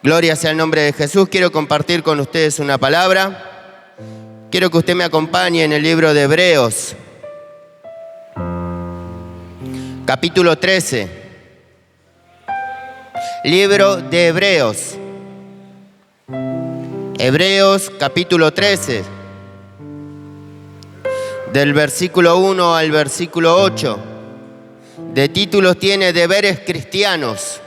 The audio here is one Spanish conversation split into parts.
Gloria sea el nombre de Jesús. Quiero compartir con ustedes una palabra. Quiero que usted me acompañe en el libro de Hebreos, capítulo 13. Libro de Hebreos. Hebreos, capítulo 13. Del versículo 1 al versículo 8. De título tiene Deberes Cristianos.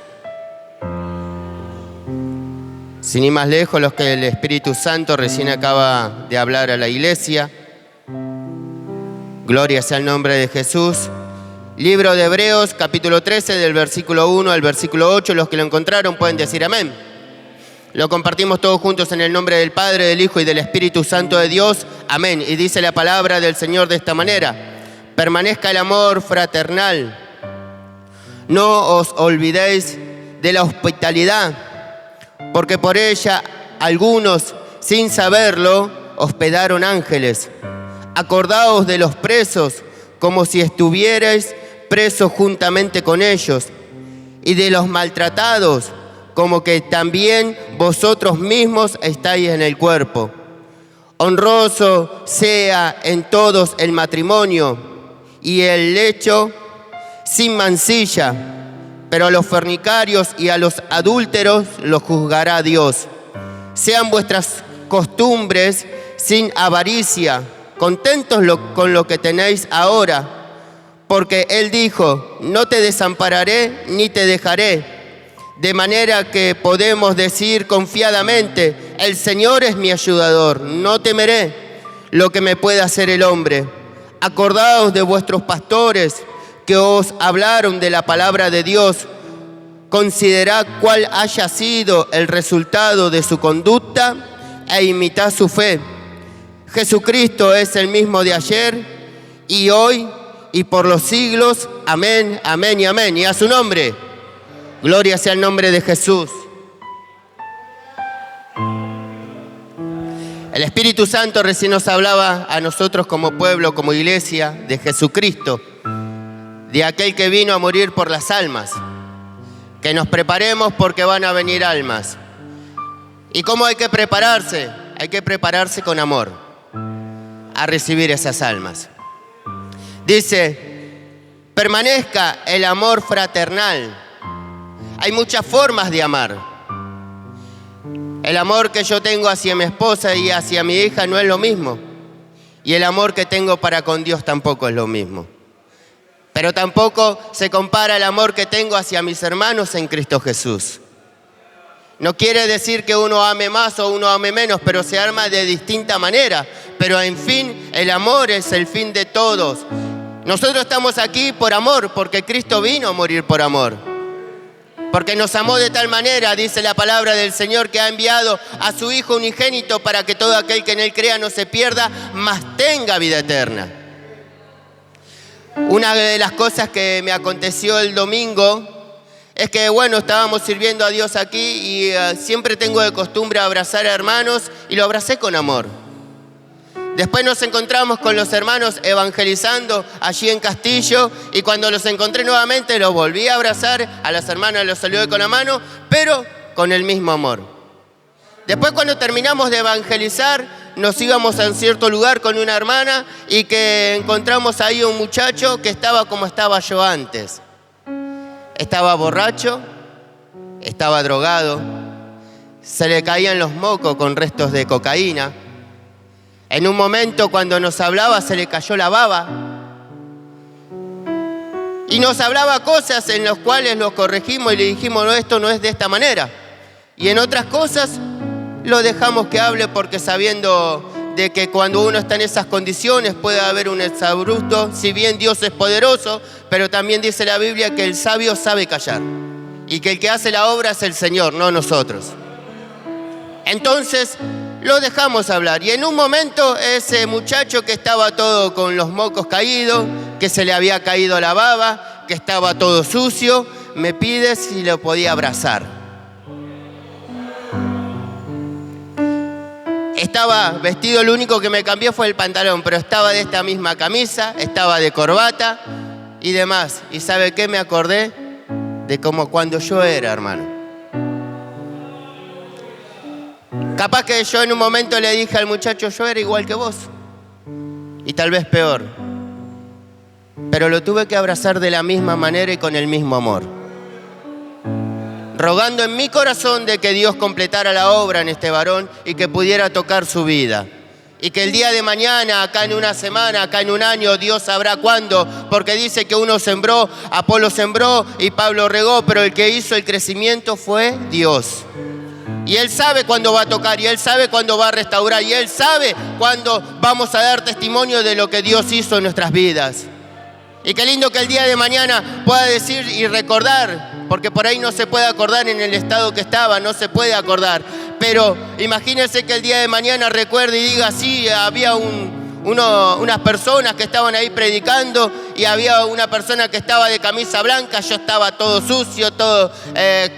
Sin ir más lejos, los que el Espíritu Santo recién acaba de hablar a la iglesia. Gloria sea el nombre de Jesús. Libro de Hebreos, capítulo 13, del versículo 1 al versículo 8. Los que lo encontraron pueden decir amén. Lo compartimos todos juntos en el nombre del Padre, del Hijo y del Espíritu Santo de Dios. Amén. Y dice la palabra del Señor de esta manera: permanezca el amor fraternal. No os olvidéis de la hospitalidad, porque por ella algunos, sin saberlo, hospedaron ángeles. Acordaos de los presos, como si estuvierais presos juntamente con ellos, y de los maltratados, como que también vosotros mismos estáis en el cuerpo. Honroso sea en todos el matrimonio y el lecho sin mancilla, pero a los fornicarios y a los adúlteros los juzgará Dios. Sean vuestras costumbres sin avaricia, contentos con lo que tenéis ahora, porque Él dijo: no te desampararé ni te dejaré. De manera que podemos decir confiadamente: el Señor es mi ayudador, no temeré lo que me pueda hacer el hombre. Acordaos de vuestros pastores que os hablaron de la palabra de Dios. Considerad cuál haya sido el resultado de su conducta e imitad su fe. Jesucristo es el mismo de ayer y hoy y por los siglos. Amén, amén y amén. Y a su nombre, gloria sea el nombre de Jesús. El Espíritu Santo recién nos hablaba a nosotros como pueblo, como iglesia, de Jesucristo, de aquel que vino a morir por las almas. Que nos preparemos porque van a venir almas. ¿Y cómo hay que prepararse? Hay que prepararse con amor a recibir esas almas. Dice: permanezca el amor fraternal. Hay muchas formas de amar. El amor que yo tengo hacia mi esposa y hacia mi hija no es lo mismo. Y el amor que tengo para con Dios tampoco es lo mismo. Pero tampoco se compara el amor que tengo hacia mis hermanos en Cristo Jesús. No quiere decir que uno ame más o uno ame menos, pero se ama de distinta manera. Pero en fin, el amor es el fin de todos. Nosotros estamos aquí por amor, porque Cristo vino a morir por amor. Porque nos amó de tal manera, dice la palabra del Señor, que ha enviado a su Hijo unigénito para que todo aquel que en Él crea no se pierda, mas tenga vida eterna. Una de las cosas que me aconteció el domingo es que, estábamos sirviendo a Dios aquí y siempre tengo de costumbre abrazar a hermanos y lo abracé con amor. Después nos encontramos con los hermanos evangelizando allí en Castillo y cuando los encontré nuevamente los volví a abrazar, a las hermanas los saludé con la mano, pero con el mismo amor. Después, cuando terminamos de evangelizar, nos íbamos a un cierto lugar con una hermana y que encontramos ahí un muchacho que estaba como estaba yo antes. Estaba borracho, estaba drogado, se le caían los mocos con restos de cocaína. En un momento, cuando nos hablaba, se le cayó la baba. Y nos hablaba cosas en las cuales lo corregimos y le dijimos: no, esto no es de esta manera. Y en otras cosas lo dejamos que hable, porque sabiendo de que cuando uno está en esas condiciones puede haber un exabrupto. Si bien Dios es poderoso, pero también dice la Biblia que el sabio sabe callar y que el que hace la obra es el Señor, no nosotros. Entonces lo dejamos hablar y en un momento ese muchacho que estaba todo con los mocos caídos, que se le había caído la baba, que estaba todo sucio, me pide si lo podía abrazar. Estaba vestido, lo único que me cambió fue el pantalón, pero estaba de esta misma camisa, estaba de corbata y demás. ¿Y sabe qué? Me acordé de como cuando yo era, hermano. Capaz que yo en un momento le dije al muchacho, yo era igual que vos. Y tal vez peor. Pero lo tuve que abrazar de la misma manera y con el mismo amor. Rogando en mi corazón de que Dios completara la obra en este varón y que pudiera tocar su vida. Y que el día de mañana, acá en una semana, acá en un año, Dios sabrá cuándo, porque dice que uno sembró, Apolo sembró y Pablo regó, pero el que hizo el crecimiento fue Dios. Y Él sabe cuándo va a tocar, y Él sabe cuándo va a restaurar, y Él sabe cuándo vamos a dar testimonio de lo que Dios hizo en nuestras vidas. Y qué lindo que el día de mañana pueda decir y recordar, porque por ahí no se puede acordar en el estado que estaba, no se puede acordar. Pero imagínense que el día de mañana recuerde y diga, sí, había unas personas que estaban ahí predicando y había una persona que estaba de camisa blanca, yo estaba todo sucio, todo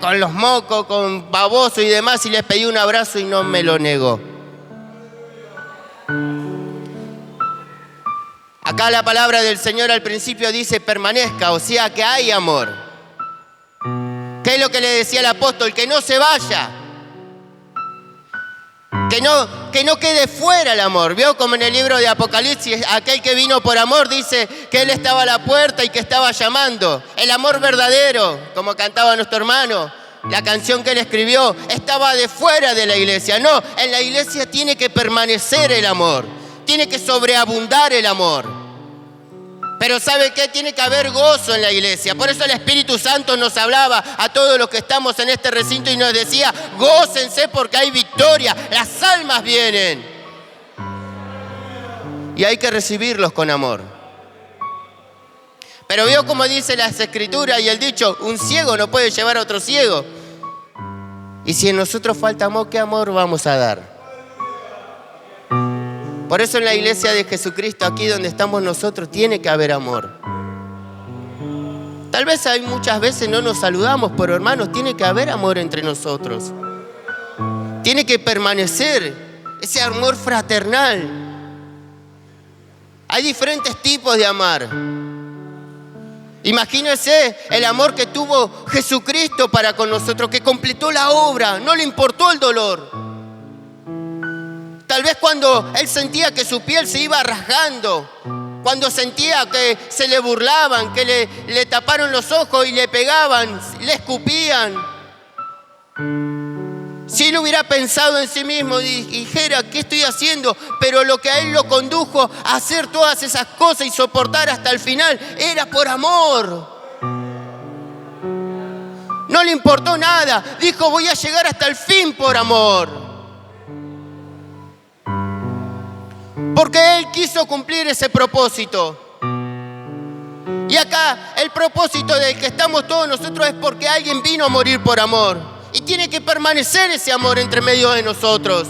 con los mocos, con baboso y demás, y les pedí un abrazo y no me lo negó. Acá la palabra del Señor al principio dice permanezca, o sea que hay amor. ¿Qué es lo que le decía el apóstol? Que no se vaya. Que no quede fuera el amor. ¿Vio como en el libro de Apocalipsis, aquel que vino por amor dice que Él estaba a la puerta y que estaba llamando? El amor verdadero, como cantaba nuestro hermano, la canción que él escribió, estaba de fuera de la iglesia. No, en la iglesia tiene que permanecer el amor. Tiene que sobreabundar el amor. Pero ¿sabe qué? Tiene que haber gozo en la iglesia. Por eso el Espíritu Santo nos hablaba a todos los que estamos en este recinto y nos decía, gócense porque hay victoria, las almas vienen. Y hay que recibirlos con amor. Pero vio como dice las Escrituras y el dicho, un ciego no puede llevar a otro ciego. Y si en nosotros falta amor, ¿qué amor vamos a dar? Por eso en la iglesia de Jesucristo, aquí donde estamos nosotros, tiene que haber amor. Tal vez hay muchas veces no nos saludamos, pero hermanos, tiene que haber amor entre nosotros. Tiene que permanecer ese amor fraternal. Hay diferentes tipos de amar. Imagínense el amor que tuvo Jesucristo para con nosotros, que completó la obra, no le importó el dolor. Tal vez cuando Él sentía que su piel se iba rasgando, cuando sentía que se le burlaban, que le taparon los ojos y le pegaban, le escupían. Si Él hubiera pensado en sí mismo y dijera, ¿qué estoy haciendo? Pero lo que a Él lo condujo a hacer todas esas cosas y soportar hasta el final era por amor. No le importó nada. Dijo, voy a llegar hasta el fin por amor. Porque Él quiso cumplir ese propósito. Y acá el propósito del que estamos todos nosotros es porque alguien vino a morir por amor. Y tiene que permanecer ese amor entre medio de nosotros.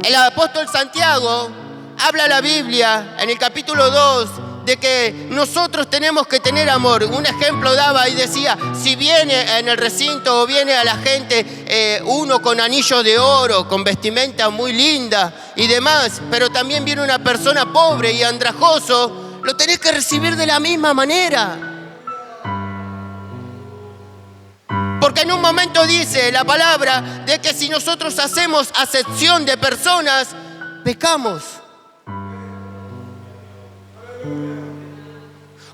El apóstol Santiago habla la Biblia en el capítulo 2 de que nosotros tenemos que tener amor. Un ejemplo daba y decía, si viene en el recinto o viene a la gente uno con anillo de oro, con vestimenta muy linda y demás, pero también viene una persona pobre y andrajoso, lo tenés que recibir de la misma manera. Porque en un momento dice la palabra de que si nosotros hacemos acepción de personas, pecamos.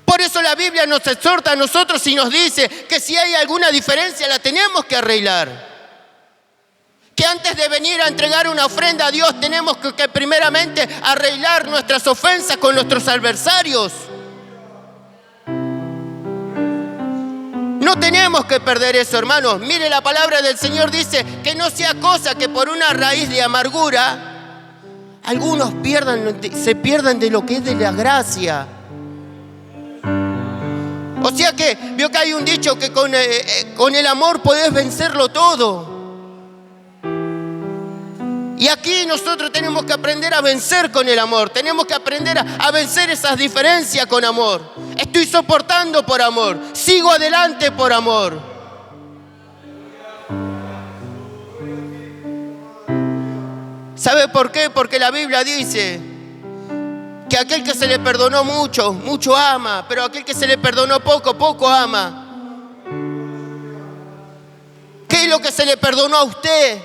Por eso la Biblia nos exhorta a nosotros y nos dice que si hay alguna diferencia la tenemos que arreglar. Que antes de venir a entregar una ofrenda a Dios tenemos que primeramente arreglar nuestras ofensas con nuestros adversarios. No tenemos que perder eso, hermanos. Mire, la palabra del Señor dice que no sea cosa que por una raíz de amargura algunos se pierdan de lo que es de la gracia. O sea que, vio que hay un dicho que con el amor podés vencerlo todo. Y aquí nosotros tenemos que aprender a vencer con el amor. Tenemos que aprender a vencer esas diferencias con amor. Estoy soportando por amor. Sigo adelante por amor. ¿Sabe por qué? Porque la Biblia dice que aquel que se le perdonó mucho, mucho ama, pero aquel que se le perdonó poco, poco ama. ¿Qué ¿Qué es lo que se le perdonó a usted?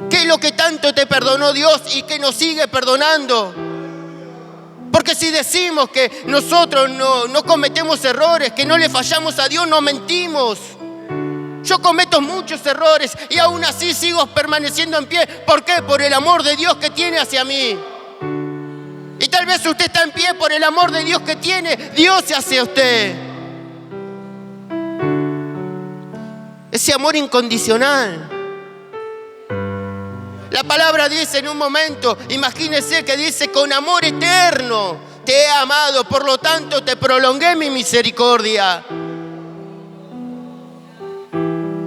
¿Qué es lo que tanto te perdonó Dios y que nos sigue perdonando? Porque si decimos que nosotros no cometemos errores, que no le fallamos a Dios, no mentimos. Yo cometo muchos errores y aún así sigo permaneciendo en pie. ¿Por qué? Por el amor de Dios que tiene hacia mí. Y tal vez usted está en pie por el amor de Dios que tiene Dios hacia usted. Ese amor incondicional. La palabra dice en un momento, imagínese que dice, con amor eterno te he amado, por lo tanto te prolongué mi misericordia.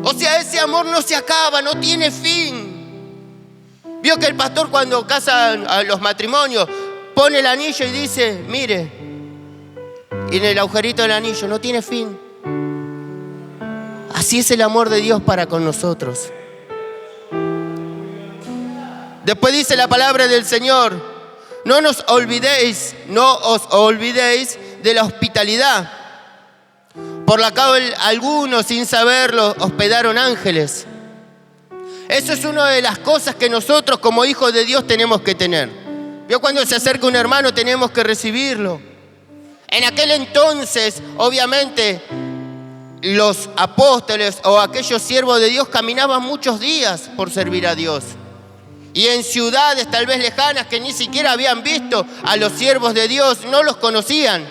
O sea, ese amor no se acaba, no tiene fin. Vio que el pastor cuando casa a los matrimonios pone el anillo y dice, mire, y en el agujerito del anillo no tiene fin. Así es el amor de Dios para con nosotros. Después dice la palabra del Señor, no os olvidéis de la hospitalidad, por la cual algunos sin saberlo hospedaron ángeles. Eso es una de las cosas que nosotros como hijos de Dios tenemos que tener. Yo cuando se acerca un hermano tenemos que recibirlo. En aquel entonces, obviamente, los apóstoles o aquellos siervos de Dios caminaban muchos días por servir a Dios. Y en ciudades tal vez lejanas que ni siquiera habían visto a los siervos de Dios, no los conocían.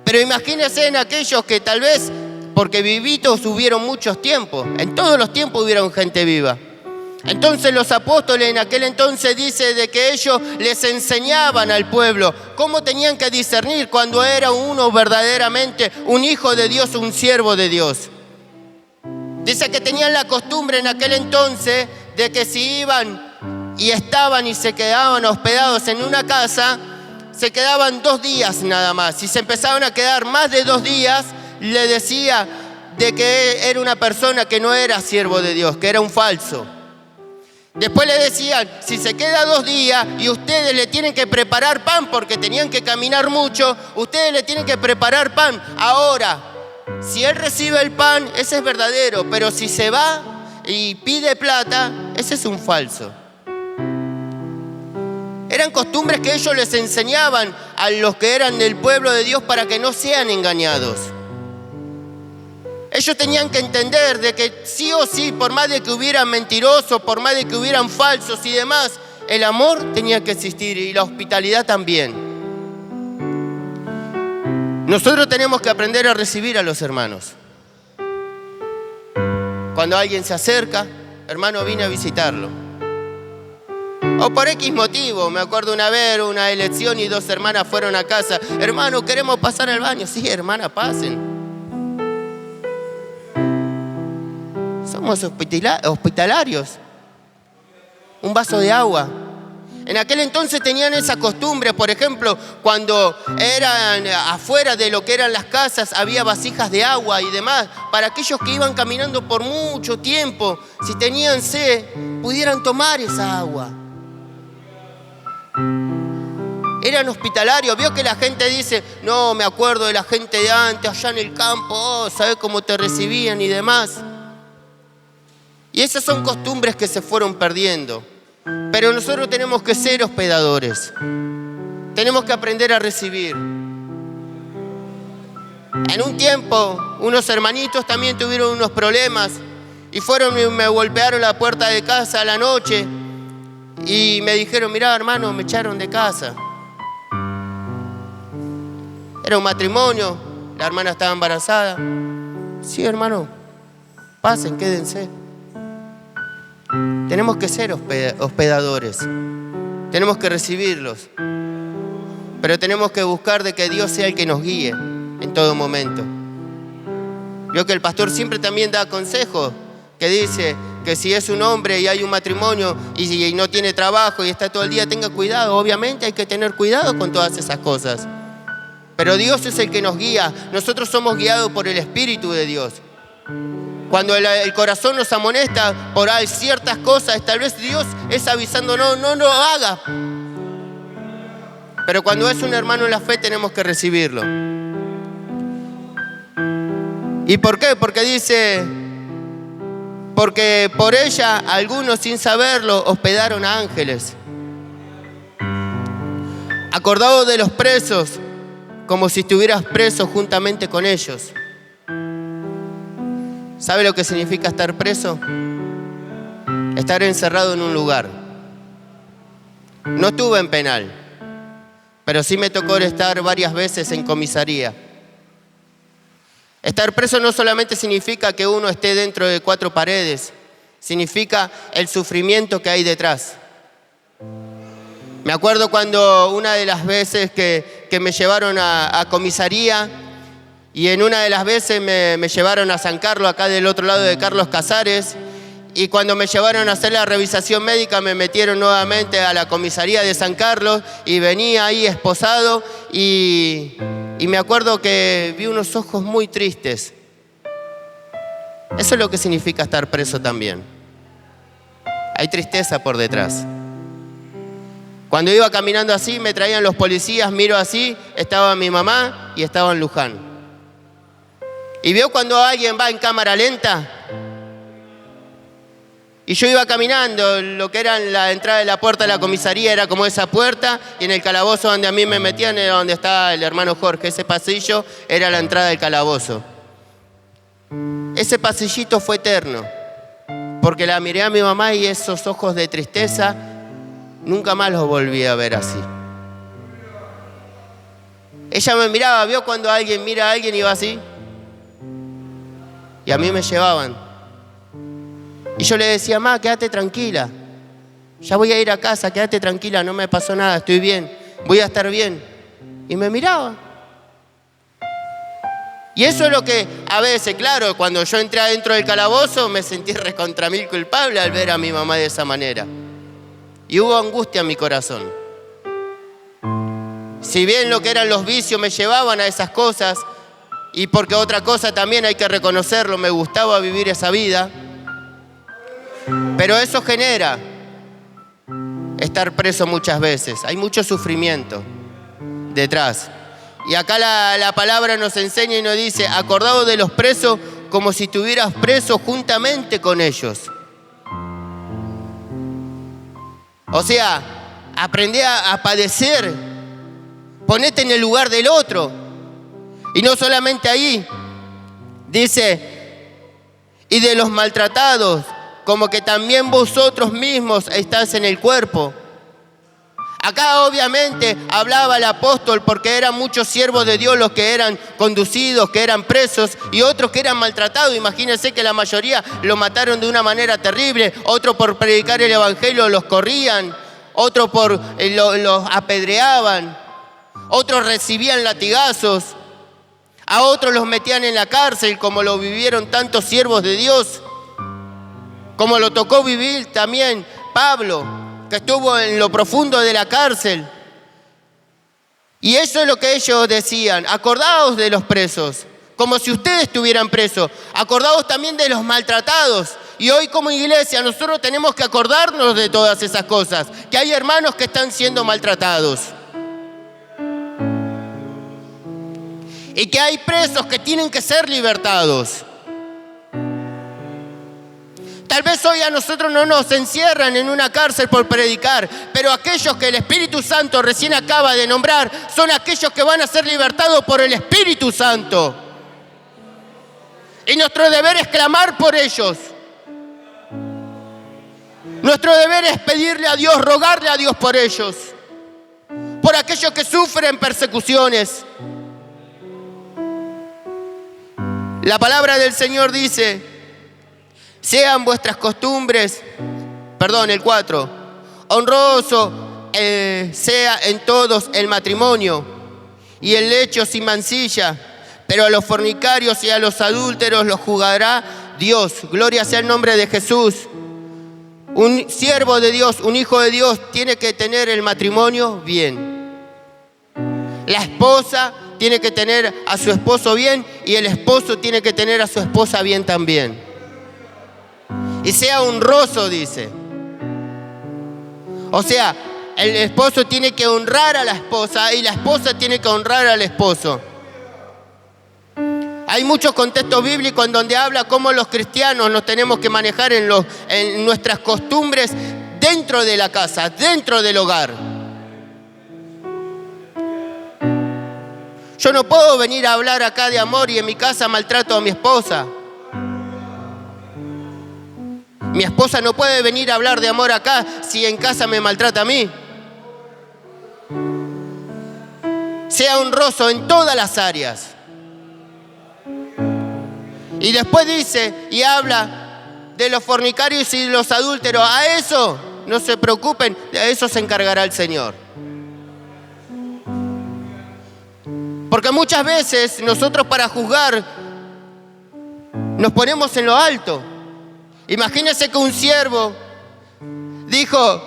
Pero imagínense en aquellos que tal vez, porque vivitos hubieron muchos tiempos, en todos los tiempos hubieron gente viva. Entonces los apóstoles en aquel entonces dice de que ellos les enseñaban al pueblo cómo tenían que discernir cuando era uno verdaderamente un hijo de Dios, un siervo de Dios. Dice que tenían la costumbre en aquel entonces de que si iban y estaban y se quedaban hospedados en una casa, se quedaban 2 días nada más. Si se empezaban a quedar más de 2 días, le decía de que era una persona que no era siervo de Dios, que era un falso. Después le decían, si se queda 2 días y ustedes le tienen que preparar pan porque tenían que caminar mucho, ustedes le tienen que preparar pan. Ahora, si él recibe el pan, ese es verdadero, pero si se va y pide plata, ese es un falso. Eran costumbres que ellos les enseñaban a los que eran del pueblo de Dios para que no sean engañados. Ellos tenían que entender de que sí o sí, por más de que hubieran mentirosos, por más de que hubieran falsos y demás, el amor tenía que existir y la hospitalidad también. Nosotros tenemos que aprender a recibir a los hermanos. Cuando alguien se acerca, hermano, vine a visitarlo. O por X motivo, me acuerdo una vez, una elección y 2 hermanas fueron a casa. Hermano, queremos pasar al baño. Sí, hermana, pasen. Somos hospitalarios. Un vaso de agua. En aquel entonces tenían esa costumbre, por ejemplo, cuando eran afuera de lo que eran las casas, había vasijas de agua y demás, para aquellos que iban caminando por mucho tiempo, si tenían sed, pudieran tomar esa agua. Eran hospitalarios. Vio que la gente dice, no, me acuerdo de la gente de antes, allá en el campo, oh, ¿sabes cómo te recibían y demás? Y esas son costumbres que se fueron perdiendo. Pero nosotros tenemos que ser hospedadores. Tenemos que aprender a recibir. En un tiempo, unos hermanitos también tuvieron unos problemas y fueron y me golpearon la puerta de casa a la noche y me dijeron, mirá, hermano, me echaron de casa. Era un matrimonio, la hermana estaba embarazada. Sí, hermano, pasen, quédense. Tenemos que ser hospedadores. Tenemos que recibirlos. Pero tenemos que buscar de que Dios sea el que nos guíe en todo momento. Vio que el pastor siempre también da consejos, que dice que si es un hombre y hay un matrimonio y no tiene trabajo y está todo el día, tenga cuidado. Obviamente hay que tener cuidado con todas esas cosas. Pero Dios es el que nos guía. Nosotros somos guiados por el Espíritu de Dios. Cuando el corazón nos amonesta por ciertas cosas, tal vez Dios es avisando, no lo haga. Pero cuando es un hermano en la fe tenemos que recibirlo. ¿Y por qué? Porque dice porque por ella algunos sin saberlo hospedaron a ángeles. Acordaos de los presos, como si estuvieras preso juntamente con ellos. ¿Sabe lo que significa estar preso? Estar encerrado en un lugar. No estuve en penal, pero sí me tocó estar varias veces en comisaría. Estar preso no solamente significa que uno esté dentro de 4 paredes, significa el sufrimiento que hay detrás. Me acuerdo cuando una de las veces que me llevaron a comisaría, y en una de las veces me llevaron a San Carlos, acá del otro lado de Carlos Casares, y cuando me llevaron a hacer la revisación médica me metieron nuevamente a la comisaría de San Carlos y venía ahí esposado y me acuerdo que vi unos ojos muy tristes. Eso es lo que significa estar preso también. Hay tristeza por detrás. Cuando iba caminando así, me traían los policías, miro así, estaba mi mamá y estaba en Luján. ¿Y vio cuando alguien va en cámara lenta? Y yo iba caminando, lo que era la entrada de la puerta de la comisaría era como esa puerta, y en el calabozo donde a mí me metían era donde estaba el hermano Jorge. Ese pasillo era la entrada del calabozo. Ese pasillito fue eterno, porque la miré a mi mamá y esos ojos de tristeza nunca más los volví a ver así. Ella me miraba, ¿vio cuando alguien mira a alguien y va así? Y a mí me llevaban. Y yo le decía, mamá, quédate tranquila. Ya voy a ir a casa, quédate tranquila, no me pasó nada, estoy bien, voy a estar bien. Y me miraba. Y eso es lo que a veces, claro, cuando yo entré adentro del calabozo me sentí recontra mil culpable al ver a mi mamá de esa manera. Y hubo angustia en mi corazón. Si bien lo que eran los vicios me llevaban a esas cosas, y porque otra cosa también hay que reconocerlo, me gustaba vivir esa vida, pero eso genera estar preso muchas veces. Hay mucho sufrimiento detrás. Y acá la palabra nos enseña y nos dice, acordaos de los presos como si estuvieras preso juntamente con ellos. O sea, aprendí a padecer, ponete en el lugar del otro. Y no solamente ahí, dice, y de los maltratados, como que también vosotros mismos estáis en el cuerpo. Acá obviamente hablaba el apóstol porque eran muchos siervos de Dios los que eran conducidos, que eran presos, y otros que eran maltratados. Imagínense que la mayoría lo mataron de una manera terrible, otros por predicar el evangelio los corrían, otros los apedreaban, otros recibían latigazos, a otros los metían en la cárcel, como lo vivieron tantos siervos de Dios, como lo tocó vivir también Pablo, que estuvo en lo profundo de la cárcel. Y eso es lo que ellos decían, acordaos de los presos, como si ustedes estuvieran presos, acordaos también de los maltratados. Y hoy como iglesia nosotros tenemos que acordarnos de todas esas cosas, que hay hermanos que están siendo maltratados. Y que hay presos que tienen que ser libertados. Tal vez hoy a nosotros no nos encierran en una cárcel por predicar, pero aquellos que el Espíritu Santo recién acaba de nombrar son aquellos que van a ser libertados por el Espíritu Santo. Y nuestro deber es clamar por ellos. Nuestro deber es pedirle a Dios, rogarle a Dios por ellos, por aquellos que sufren persecuciones. La palabra del Señor dice, sean vuestras costumbres, el 4, honroso sea en todos el matrimonio y el lecho sin mancilla, pero a los fornicarios y a los adúlteros los juzgará Dios. Gloria sea el nombre de Jesús. Un siervo de Dios, un hijo de Dios, tiene que tener el matrimonio bien. La esposa tiene que tener a su esposo bien y el esposo tiene que tener a su esposa bien también. Y sea honroso, dice. O sea, el esposo tiene que honrar a la esposa y la esposa tiene que honrar al esposo. Hay muchos contextos bíblicos en donde habla cómo los cristianos nos tenemos que manejar en nuestras costumbres dentro de la casa, dentro del hogar. Yo no puedo venir a hablar acá de amor y en mi casa maltrato a mi esposa. Mi esposa no puede venir a hablar de amor acá si en casa me maltrata a mí. Sea honroso en todas las áreas. Y después dice y habla de los fornicarios y de los adúlteros. A eso no se preocupen, de eso se encargará el Señor. Porque muchas veces nosotros para juzgar nos ponemos en lo alto. Imagínense que un siervo dijo,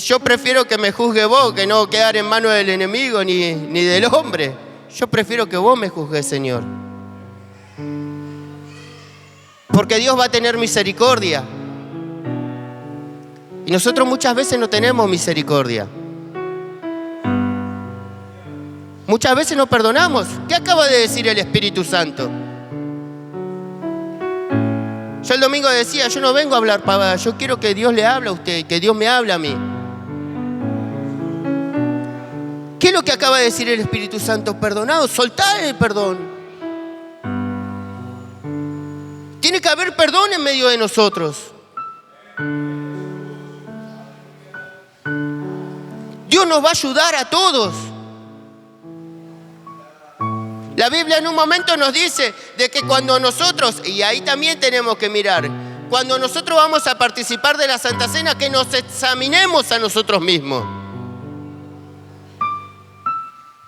yo prefiero que me juzgue vos, que no quedar en manos del enemigo ni del hombre. Yo prefiero que vos me juzgues, Señor. Porque Dios va a tener misericordia. Y nosotros muchas veces no tenemos misericordia. Muchas veces no perdonamos. ¿Qué acaba de decir el Espíritu Santo? Yo el domingo decía, yo no vengo a hablar pavada, yo quiero que Dios le hable a usted, que Dios me hable a mí. ¿Qué es lo que acaba de decir el Espíritu Santo? Perdonado, soltá el perdón. Tiene que haber perdón en medio de nosotros. Dios nos va a ayudar a todos. La Biblia en un momento nos dice de que cuando nosotros, y ahí también tenemos que mirar, cuando nosotros vamos a participar de la Santa Cena, que nos examinemos a nosotros mismos.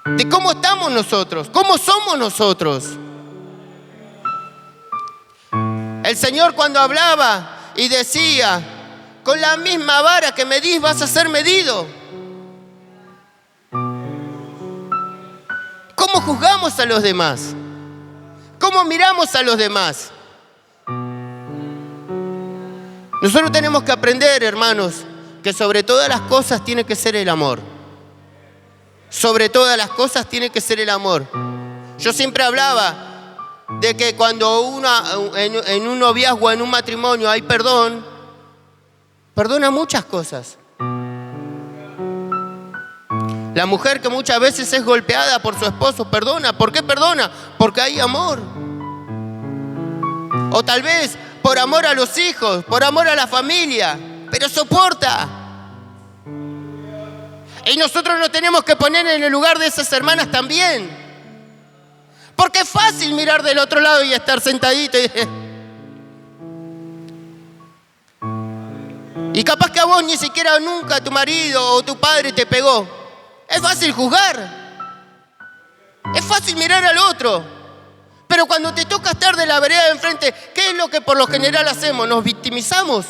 De cómo estamos nosotros, cómo somos nosotros. El Señor cuando hablaba y decía, con la misma vara que medís vas a ser medido. ¿Cómo juzgamos a los demás? ¿Cómo miramos a los demás? Nosotros tenemos que aprender, hermanos, que sobre todas las cosas tiene que ser el amor. Sobre todas las cosas tiene que ser el amor. Yo siempre hablaba de que cuando en un noviazgo, en un matrimonio hay perdón, perdona muchas cosas. La mujer que muchas veces es golpeada por su esposo, perdona. ¿Por qué perdona? Porque hay amor. O tal vez por amor a los hijos, por amor a la familia, pero soporta. Y nosotros nos tenemos que poner en el lugar de esas hermanas también. Porque es fácil mirar del otro lado y estar sentadito. Y capaz que a vos ni siquiera nunca tu marido o tu padre te pegó. Es fácil juzgar. Es fácil mirar al otro. Pero cuando te toca estar de la vereda de enfrente, ¿qué es lo que por lo general hacemos? Nos victimizamos.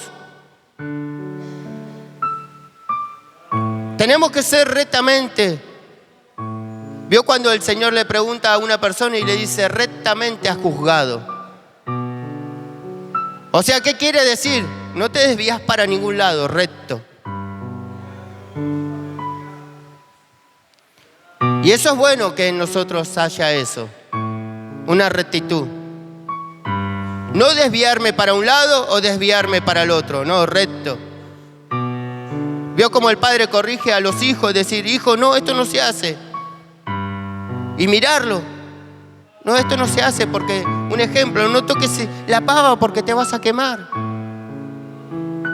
Tenemos que ser rectamente. ¿Vio cuando el Señor le pregunta a una persona y le dice, rectamente has juzgado? O sea, ¿qué quiere decir? No te desvías para ningún lado, recto. Y eso es bueno que en nosotros haya eso, una rectitud. No desviarme para un lado o desviarme para el otro, no, recto. Vio como el padre corrige a los hijos, decir, hijo, no, esto no se hace. Y mirarlo, no, esto no se hace porque, un ejemplo, no toques la pava porque te vas a quemar.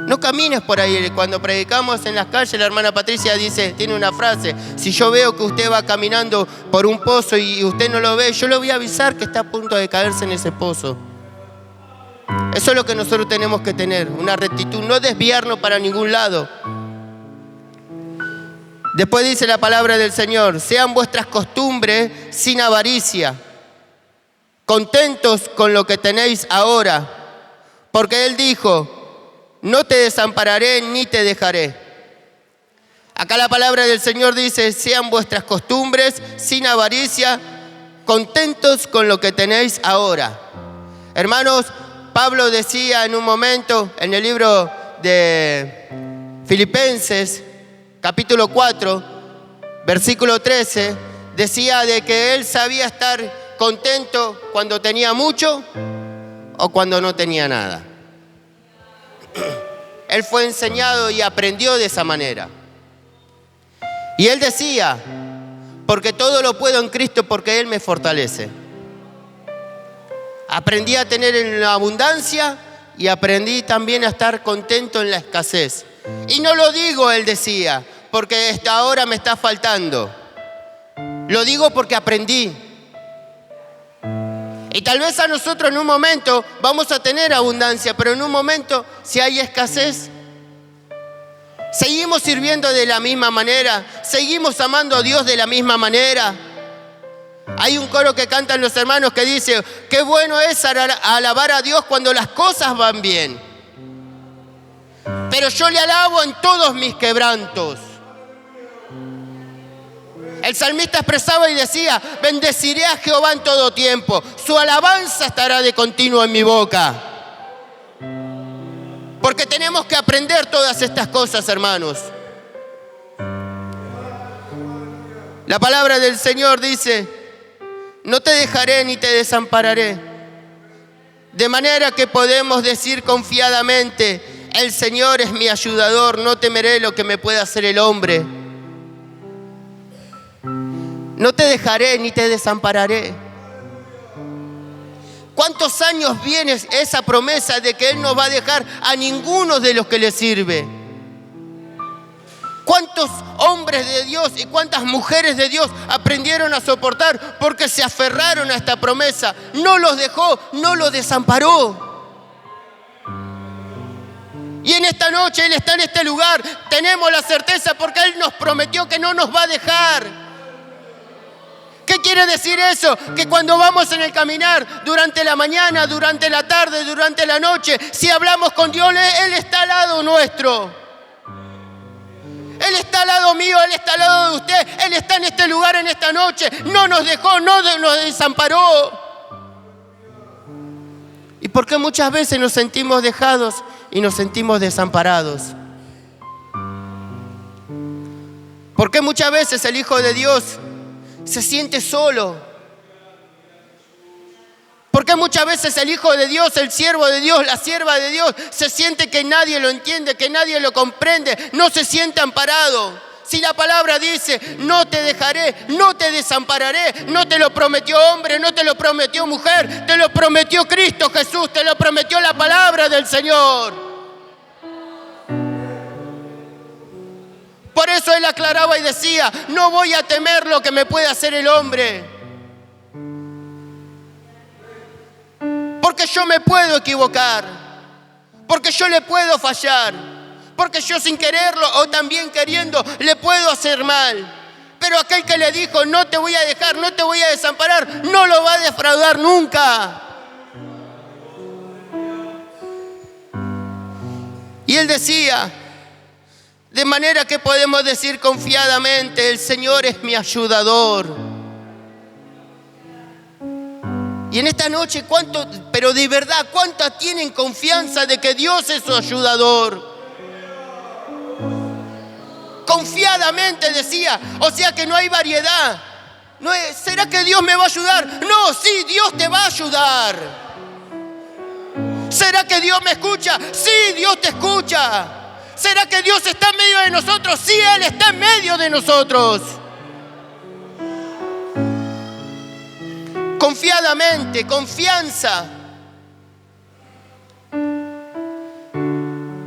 No camines por ahí. Cuando predicamos en las calles, la hermana Patricia tiene una frase, si yo veo que usted va caminando por un pozo y usted no lo ve, yo le voy a avisar que está a punto de caerse en ese pozo. Eso es lo que nosotros tenemos que tener, una rectitud, no desviarnos para ningún lado. Después dice la palabra del Señor, sean vuestras costumbres sin avaricia, contentos con lo que tenéis ahora, porque Él dijo, no te desampararé ni te dejaré. Acá la palabra del Señor dice, sean vuestras costumbres sin avaricia, contentos con lo que tenéis ahora. Hermanos, Pablo decía en un momento en el libro de Filipenses, capítulo 4, versículo 13, decía de que él sabía estar contento cuando tenía mucho o cuando no tenía nada. Él fue enseñado y aprendió de esa manera. Y él decía, porque todo lo puedo en Cristo porque Él me fortalece. Aprendí a tener en la abundancia y aprendí también a estar contento en la escasez. Y no lo digo, él decía, porque hasta ahora me está faltando. Lo digo porque aprendí. Y tal vez a nosotros en un momento vamos a tener abundancia, pero en un momento, si hay escasez, seguimos sirviendo de la misma manera, seguimos amando a Dios de la misma manera. Hay un coro que cantan los hermanos que dice, qué bueno es alabar a Dios cuando las cosas van bien. Pero yo le alabo en todos mis quebrantos. El salmista expresaba y decía, bendeciré a Jehová en todo tiempo, su alabanza estará de continuo en mi boca. Porque tenemos que aprender todas estas cosas, hermanos. La palabra del Señor dice, no te dejaré ni te desampararé. De manera que podemos decir confiadamente, el Señor es mi ayudador, no temeré lo que me pueda hacer el hombre. No te dejaré ni te desampararé. ¿Cuántos años viene esa promesa de que Él no va a dejar a ninguno de los que le sirve? ¿Cuántos hombres de Dios y cuántas mujeres de Dios aprendieron a soportar porque se aferraron a esta promesa? No los dejó, no los desamparó. Y en esta noche Él está en este lugar. Tenemos la certeza porque Él nos prometió que no nos va a dejar. ¿Qué quiere decir eso? Que cuando vamos en el caminar, durante la mañana, durante la tarde, durante la noche, si hablamos con Dios, Él está al lado nuestro. Él está al lado mío, Él está al lado de usted, Él está en este lugar en esta noche. No nos dejó, no nos desamparó. ¿Y por qué muchas veces nos sentimos dejados y nos sentimos desamparados? ¿Por qué muchas veces el Hijo de Dios se siente solo? Porque muchas veces el Hijo de Dios, el siervo de Dios, la sierva de Dios, se siente que nadie lo entiende, que nadie lo comprende, no se siente amparado. Si la palabra dice, no te dejaré, no te desampararé, no te lo prometió hombre, no te lo prometió mujer, te lo prometió Cristo Jesús, te lo prometió la palabra del Señor. Por eso Él aclaraba y decía, no voy a temer lo que me puede hacer el hombre. Porque yo me puedo equivocar, porque yo le puedo fallar, porque yo sin quererlo o también queriendo le puedo hacer mal. Pero aquel que le dijo, no te voy a dejar, no te voy a desamparar, no lo va a defraudar nunca. Y Él decía, de manera que podemos decir confiadamente, el Señor es mi ayudador. Y en esta noche, pero de verdad, ¿cuántas tienen confianza de que Dios es su ayudador? Confiadamente decía, o sea que no hay variedad. No es, ¿será que Dios me va a ayudar? No, sí, Dios te va a ayudar. ¿Será que Dios me escucha? Sí, Dios te escucha. ¿Será que Dios está en medio de nosotros? Sí, Él está en medio de nosotros. Confiadamente, confianza.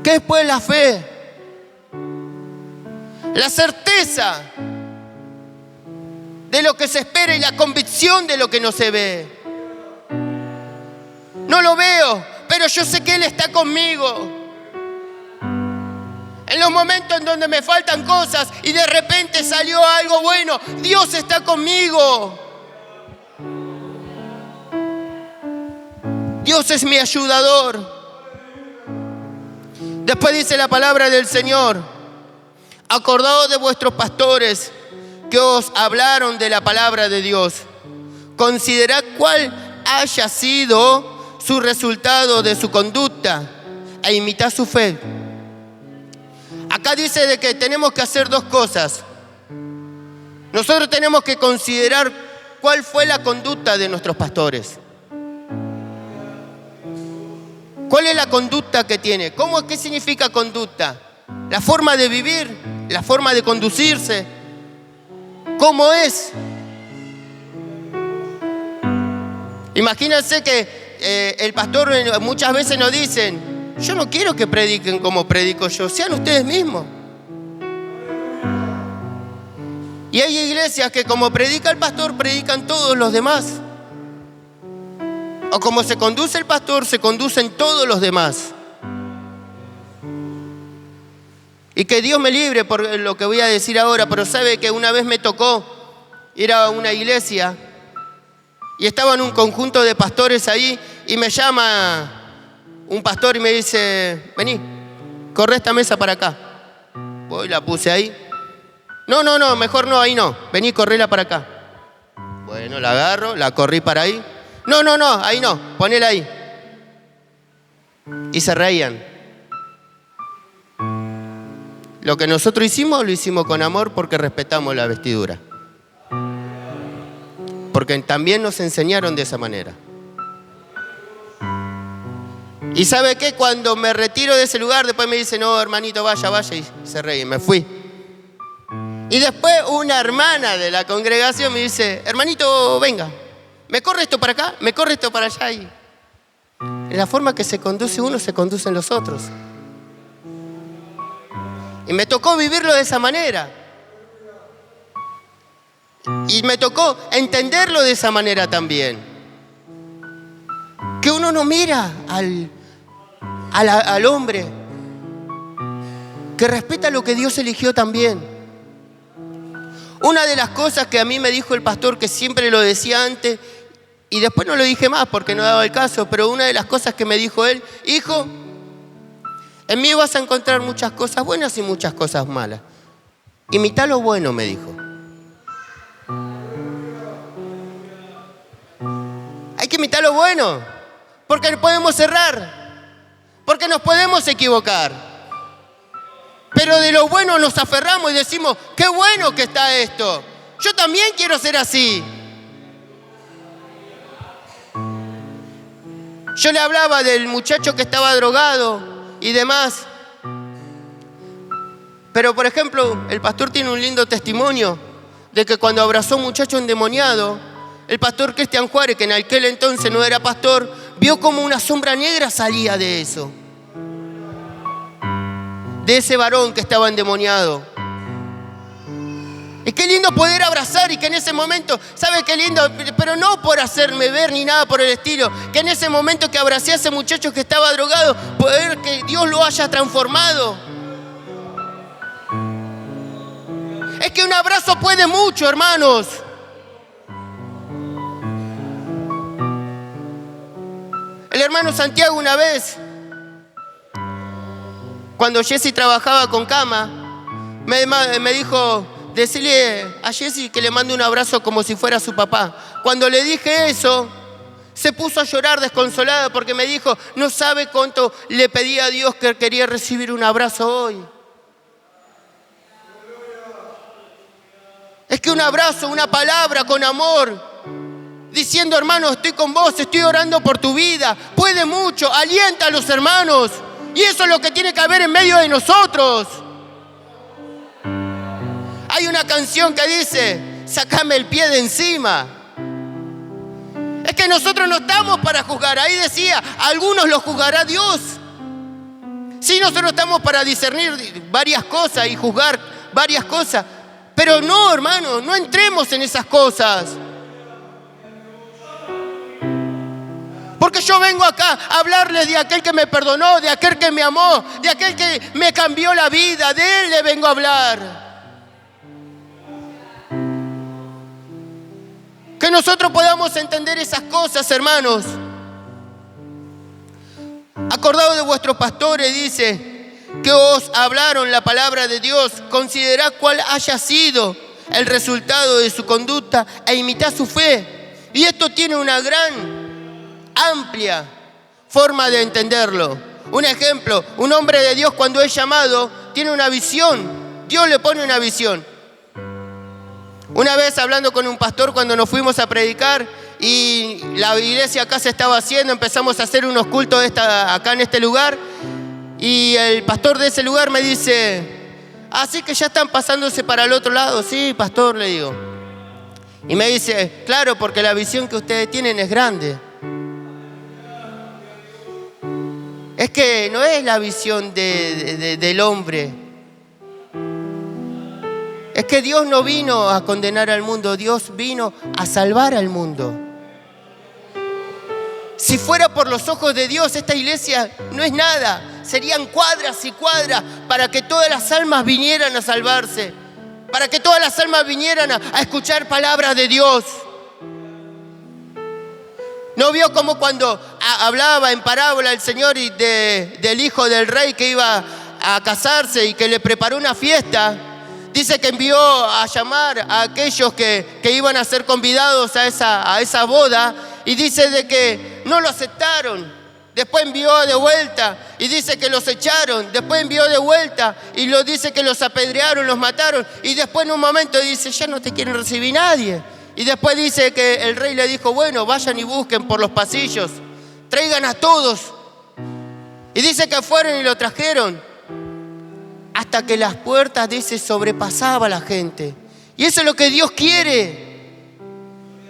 ¿Qué es pues la fe? La certeza de lo que se espera y la convicción de lo que no se ve. No lo veo, pero yo sé que Él está conmigo. En los momentos en donde me faltan cosas y de repente salió algo bueno, Dios está conmigo. Dios es mi ayudador. Después dice la palabra del Señor, acordaos de vuestros pastores que os hablaron de la palabra de Dios. Considerad cuál haya sido su resultado de su conducta e imitad su fe. Acá dice de que tenemos que hacer dos cosas. Nosotros tenemos que considerar cuál fue la conducta de nuestros pastores. ¿Cuál es la conducta que tiene? ¿Qué significa conducta? La forma de vivir, la forma de conducirse. ¿Cómo es? Imagínense que el pastor muchas veces nos dicen: yo no quiero que prediquen como predico yo, sean ustedes mismos. Y hay iglesias que como predica el pastor, predican todos los demás. O como se conduce el pastor, se conducen todos los demás. Y que Dios me libre por lo que voy a decir ahora, pero sabe que una vez me tocó ir a una iglesia y estaban un conjunto de pastores ahí y me llama un pastor y me dice: vení, corre esta mesa para acá. Voy, la puse ahí. No, mejor no, ahí no. Vení, correla para acá. Bueno, la agarro, la corrí para ahí. No, ahí no, ponela ahí. Y se reían. Lo que nosotros hicimos, lo hicimos con amor porque respetamos la vestidura. Porque también nos enseñaron de esa manera. Y ¿sabe qué? Cuando me retiro de ese lugar, después me dice: no, hermanito, vaya, y se reí, me fui. Y después una hermana de la congregación me dice: hermanito, venga, me corre esto para acá, me corre esto para allá. Y en la forma que se conduce uno, se conducen los otros. Y me tocó vivirlo de esa manera. Y me tocó entenderlo de esa manera también. Que uno no mira al hombre, que respeta lo que Dios eligió también. Una de las cosas que a mí me dijo el pastor, que siempre lo decía antes, y después no lo dije más porque no daba el caso, pero una de las cosas que me dijo él: hijo, en mí vas a encontrar muchas cosas buenas y muchas cosas malas. Imita lo bueno, me dijo. Hay que imitar lo bueno, porque podemos errar, porque nos podemos equivocar. Pero de lo bueno nos aferramos y decimos: qué bueno que está esto. Yo también quiero ser así. Yo le hablaba del muchacho que estaba drogado y demás. Pero, por ejemplo, el pastor tiene un lindo testimonio de que cuando abrazó a un muchacho endemoniado, el pastor Cristian Juárez, que en aquel entonces no era pastor, vio como una sombra negra salía de eso. De ese varón que estaba endemoniado. Y qué lindo poder abrazar, y que en ese momento, ¿sabe qué lindo? Pero no por hacerme ver ni nada por el estilo. Que en ese momento que abracé a ese muchacho que estaba drogado, poder que Dios lo haya transformado. Es que un abrazo puede mucho, hermanos. El hermano Santiago una vez, cuando Jessy trabajaba con cama, me dijo: decirle a Jessy que le mande un abrazo como si fuera su papá. Cuando le dije eso, se puso a llorar desconsolada porque me dijo: no sabe cuánto le pedí a Dios que quería recibir un abrazo hoy. Es que un abrazo, una palabra con amor, diciendo: hermano, estoy con vos, estoy orando por tu vida, puede mucho, alienta a los hermanos. Y eso es lo que tiene que haber en medio de nosotros. Hay una canción que dice: sácame el pie de encima. Es que nosotros no estamos para juzgar. Ahí decía: algunos los juzgará Dios. Sí, nosotros estamos para discernir varias cosas y juzgar varias cosas. Pero no, hermano, no entremos en esas cosas. Porque yo vengo acá a hablarles de aquel que me perdonó, de aquel que me amó, de aquel que me cambió la vida. De él le vengo a hablar. Que nosotros podamos entender esas cosas, hermanos. Acordado de vuestros pastores, dice, que os hablaron la palabra de Dios. Considerad cuál haya sido el resultado de su conducta e imitad su fe. Y esto tiene una gran, amplia forma de entenderlo. Un ejemplo: un hombre de Dios, cuando es llamado, tiene una visión. Dios le pone una visión. Una vez hablando con un pastor cuando nos fuimos a predicar y la iglesia acá se estaba haciendo, empezamos a hacer unos cultos acá en este lugar y el pastor de ese lugar me dice, así que ya están pasándose para el otro lado. Sí, pastor, le digo. Y me dice, claro, porque la visión que ustedes tienen es grande. Es que no es la visión del hombre. Es que Dios no vino a condenar al mundo, Dios vino a salvar al mundo. Si fuera por los ojos de Dios, esta iglesia no es nada. Serían cuadras y cuadras para que todas las almas vinieran a salvarse, para que todas las almas vinieran a escuchar palabras de Dios. ¿No vio cómo cuando hablaba en parábola el Señor del hijo del rey que iba a casarse y que le preparó una fiesta? Dice que envió a llamar a aquellos que iban a ser convidados a esa boda y dice de que no lo aceptaron. Después envió de vuelta y dice que los echaron. Después envió de vuelta y dice que los apedrearon, los mataron. Y después en un momento dice, ya no te quieren recibir nadie. Y después dice que el rey le dijo, bueno, vayan y busquen por los pasillos, traigan a todos. Y dice que fueron y lo trajeron, hasta que las puertas, dice, sobrepasaba a la gente. Y eso es lo que Dios quiere.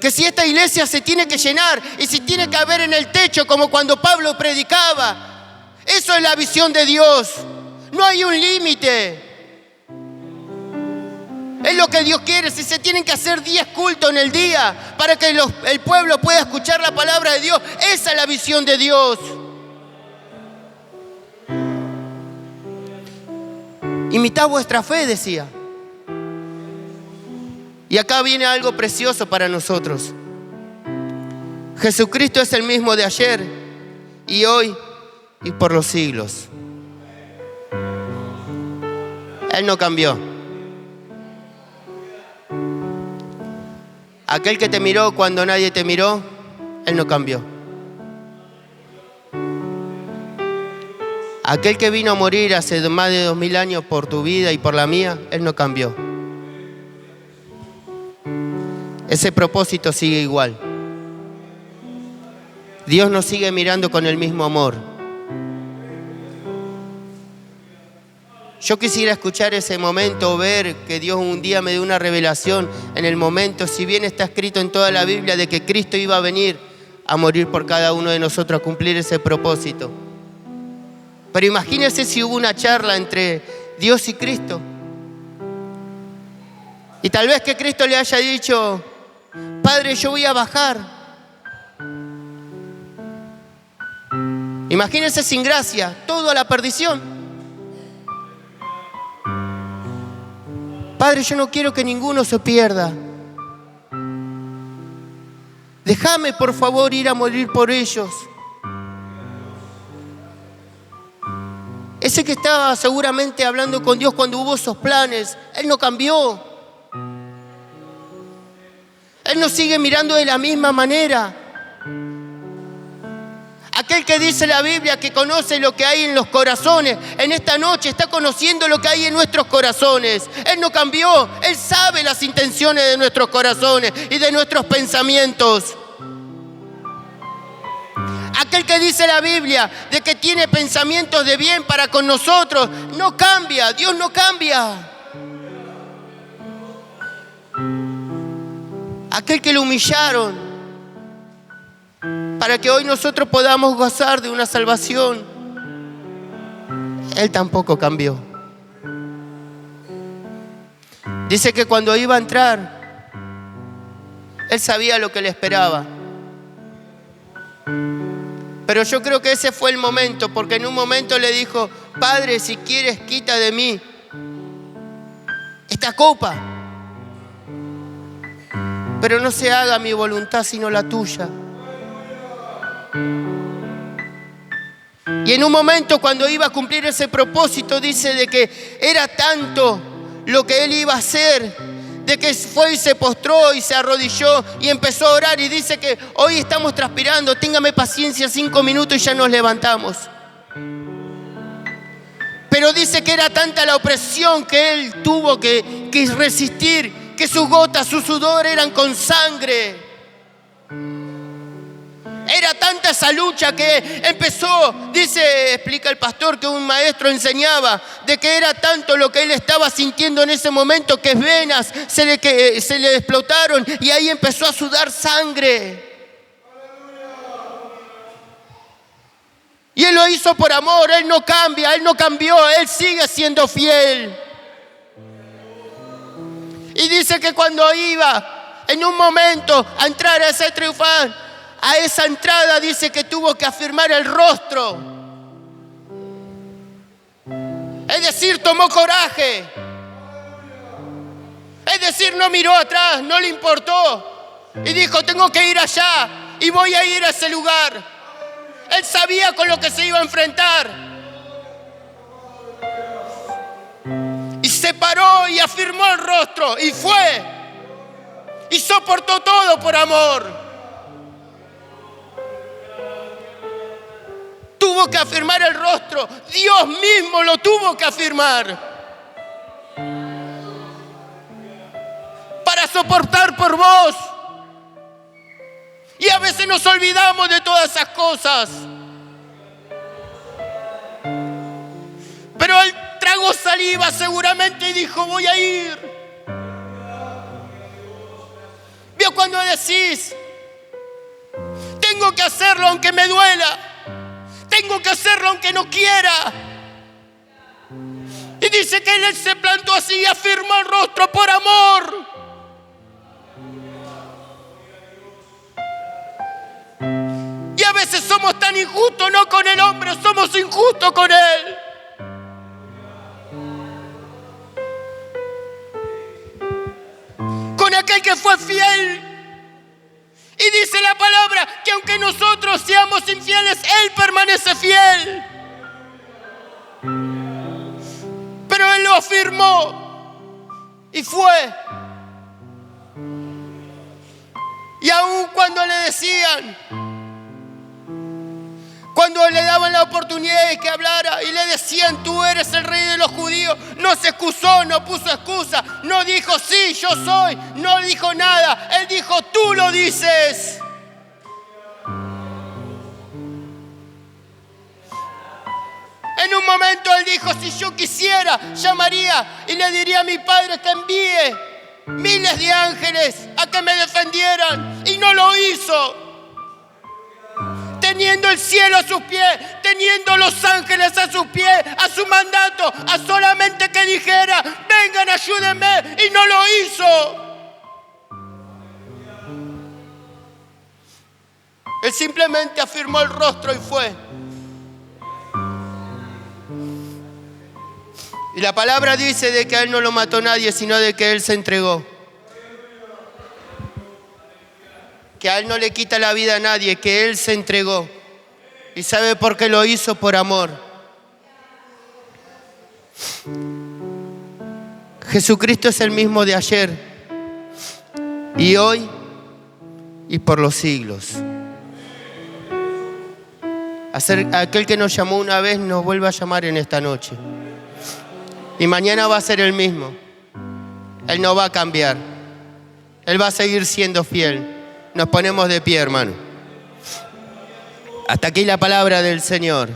Que si esta iglesia se tiene que llenar y si tiene que haber en el techo, como cuando Pablo predicaba, eso es la visión de Dios. No hay un límite. Es lo que Dios quiere. Si se tienen que hacer 10 cultos en el día para que el pueblo pueda escuchar la palabra de Dios, esa es la visión de Dios. Imitad vuestra fe, decía. Y acá viene algo precioso para nosotros. Jesucristo es el mismo de ayer y hoy y por los siglos. Él no cambió. Aquel que te miró cuando nadie te miró, Él no cambió. Aquel que vino a morir hace más de 2000 años por tu vida y por la mía, Él no cambió. Ese propósito sigue igual. Dios nos sigue mirando con el mismo amor. Yo quisiera escuchar ese momento, ver que Dios un día me dio una revelación en el momento, si bien está escrito en toda la Biblia de que Cristo iba a venir a morir por cada uno de nosotros, a cumplir ese propósito. Pero imagínense si hubo una charla entre Dios y Cristo. Y tal vez que Cristo le haya dicho, Padre, yo voy a bajar. Imagínense sin gracia, todo a la perdición. Padre, yo no quiero que ninguno se pierda. Déjame, por favor, ir a morir por ellos. Ese que estaba seguramente hablando con Dios cuando hubo esos planes, Él no cambió. Él nos sigue mirando de la misma manera. Aquel que dice la Biblia que conoce lo que hay en los corazones, en esta noche está conociendo lo que hay en nuestros corazones. Él no cambió, Él sabe las intenciones de nuestros corazones y de nuestros pensamientos. Aquel que dice la Biblia de que tiene pensamientos de bien para con nosotros, no cambia, Dios no cambia. Aquel que lo humillaron para que hoy nosotros podamos gozar de una salvación, Él tampoco cambió. Dice que cuando iba a entrar, Él sabía lo que le esperaba. Pero yo creo que ese fue el momento, porque en un momento le dijo, Padre, si quieres, quita de mí esta copa. Pero no se haga mi voluntad sino la tuya. Y en un momento cuando iba a cumplir ese propósito, dice de que era tanto lo que él iba a hacer, de que fue y se postró y se arrodilló y empezó a orar y dice que hoy estamos transpirando, téngame paciencia 5 minutos y ya nos levantamos. Pero dice que era tanta la opresión que él tuvo que resistir, que sus gotas, su sudor eran con sangre. Era tanta esa lucha que empezó, explica el pastor que un maestro enseñaba, de que era tanto lo que él estaba sintiendo en ese momento que venas se le explotaron y ahí empezó a sudar sangre. Y él lo hizo por amor, él no cambia, él no cambió, él sigue siendo fiel. Y dice que cuando iba en un momento a entrar a ese triunfal, a esa entrada dice que tuvo que afirmar el rostro. Es decir, tomó coraje. Es decir, no miró atrás, no le importó. Y dijo, tengo que ir allá y voy a ir a ese lugar. Él sabía con lo que se iba a enfrentar. Y se paró y afirmó el rostro y fue. Y soportó todo por amor. Tuvo que afirmar el rostro. Dios mismo lo tuvo que afirmar. Para soportar por vos. Y a veces nos olvidamos de todas esas cosas. Pero él tragó saliva seguramente y dijo, voy a ir. ¿Vio cuando decís, tengo que hacerlo aunque me duela? Tengo que hacerlo aunque no quiera. Y dice que él se plantó así y afirmó el rostro por amor. Y a veces somos tan injustos, no con el hombre, somos injustos con él. Con aquel que fue fiel. Y dice la palabra que aunque nosotros seamos infieles, Él permanece fiel. Pero Él lo afirmó y fue. Y aun cuando le decían, cuando le daban la oportunidad de que hablara y le decían, tú eres el rey de los judíos, no se excusó, no puso excusa, no dijo, sí, yo soy, no dijo nada. Él dijo, tú lo dices. En un momento él dijo, si yo quisiera, llamaría y le diría a mi padre que envíe miles de ángeles a que me defendieran. Y no lo hizo. Teniendo el cielo a sus pies, teniendo los ángeles a sus pies, a su mandato, a solamente que dijera, vengan, ayúdenme, y no lo hizo. Él simplemente afirmó el rostro y fue. Y la palabra dice de que a él no lo mató nadie, sino de que él se entregó. Que a él no le quita la vida a nadie, que él se entregó. ¿Y sabe por qué lo hizo? Por amor. Jesucristo es el mismo de ayer y hoy y por los siglos. Aquel que nos llamó una vez nos vuelve a llamar en esta noche. Y mañana va a ser el mismo. Él no va a cambiar. Él va a seguir siendo fiel. Nos ponemos de pie, hermano. Hasta aquí la palabra del Señor.